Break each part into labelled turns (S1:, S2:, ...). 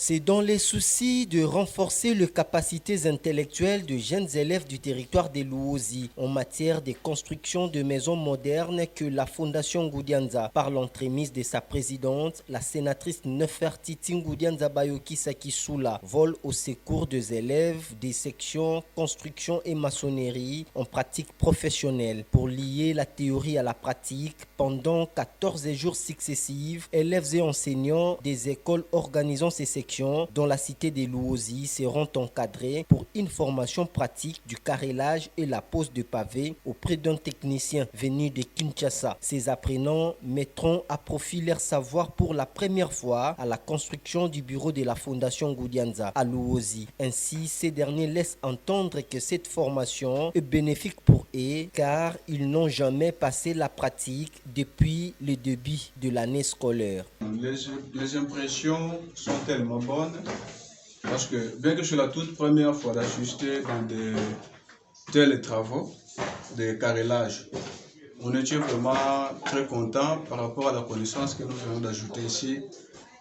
S1: C'est dans les soucis de renforcer les capacités intellectuelles de jeunes élèves du territoire des Luozi en matière de construction de maisons modernes que la Fondation Ngoudianza, par l'entremise de sa présidente, la sénatrice Nefertiti Ngoudianza Bayoki Sakisula, vole au secours des élèves des sections construction et maçonnerie en pratique professionnelle. Pour lier la théorie à la pratique, pendant 14 jours successifs, élèves et enseignants des écoles organisant ces sections dans la cité des Luozi seront encadrés pour une formation pratique du carrelage et la pose de pavés auprès d'un technicien venu de Kinshasa. Ces apprenants mettront à profit leur savoir pour la première fois à la construction du bureau de la Fondation Ngoudianza à Luozi. Ainsi, ces derniers laissent entendre que cette formation est bénéfique pour eux car ils n'ont jamais passé la pratique depuis le début de l'année scolaire.
S2: Les impressions sont tellement bonnes parce que bien que c'est la toute première fois d'assister dans de tels travaux de carrelage, on était vraiment très content par rapport à la connaissance que nous venons d'ajouter ici.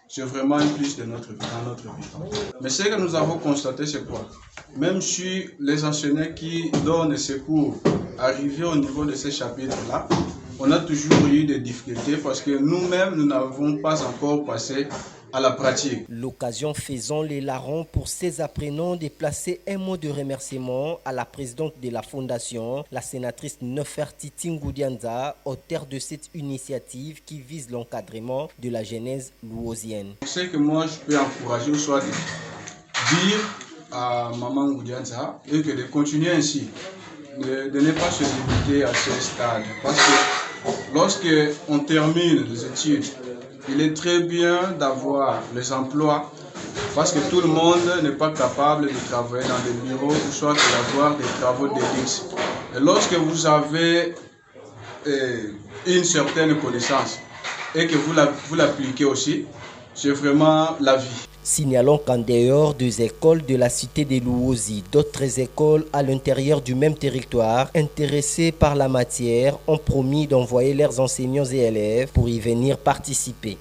S2: C'est vraiment un plus de notre vie, dans notre vie. Mais ce que nous avons constaté, c'est quoi? Même si les enseignants qui donnent ces cours arrivaient au niveau de ces chapitres-là, on a toujours eu des difficultés parce que nous-mêmes, nous n'avons pas encore passé à la pratique.
S1: L'occasion faisant les larrons pour ces apprenants de placer un mot de remerciement à la présidente de la Fondation, la sénatrice Nefertiti Ngoudianza, auteure de cette initiative qui vise l'encadrement de la jeunesse luosienne.
S2: Ce que moi je peux encourager, soit de dire à Maman Ngoudianza et que de continuer ainsi, de ne pas se limiter à ce stade. Parce que lorsque on termine les études, il est très bien d'avoir les emplois parce que tout le monde n'est pas capable de travailler dans des bureaux ou soit d'avoir des travaux de luxe. Et lorsque vous avez une certaine connaissance et que vous l'appliquez aussi, c'est vraiment la vie.
S1: Signalons qu'en dehors des écoles de la cité des Luozi, d'autres écoles à l'intérieur du même territoire, intéressées par la matière, ont promis d'envoyer leurs enseignants et élèves pour y venir participer.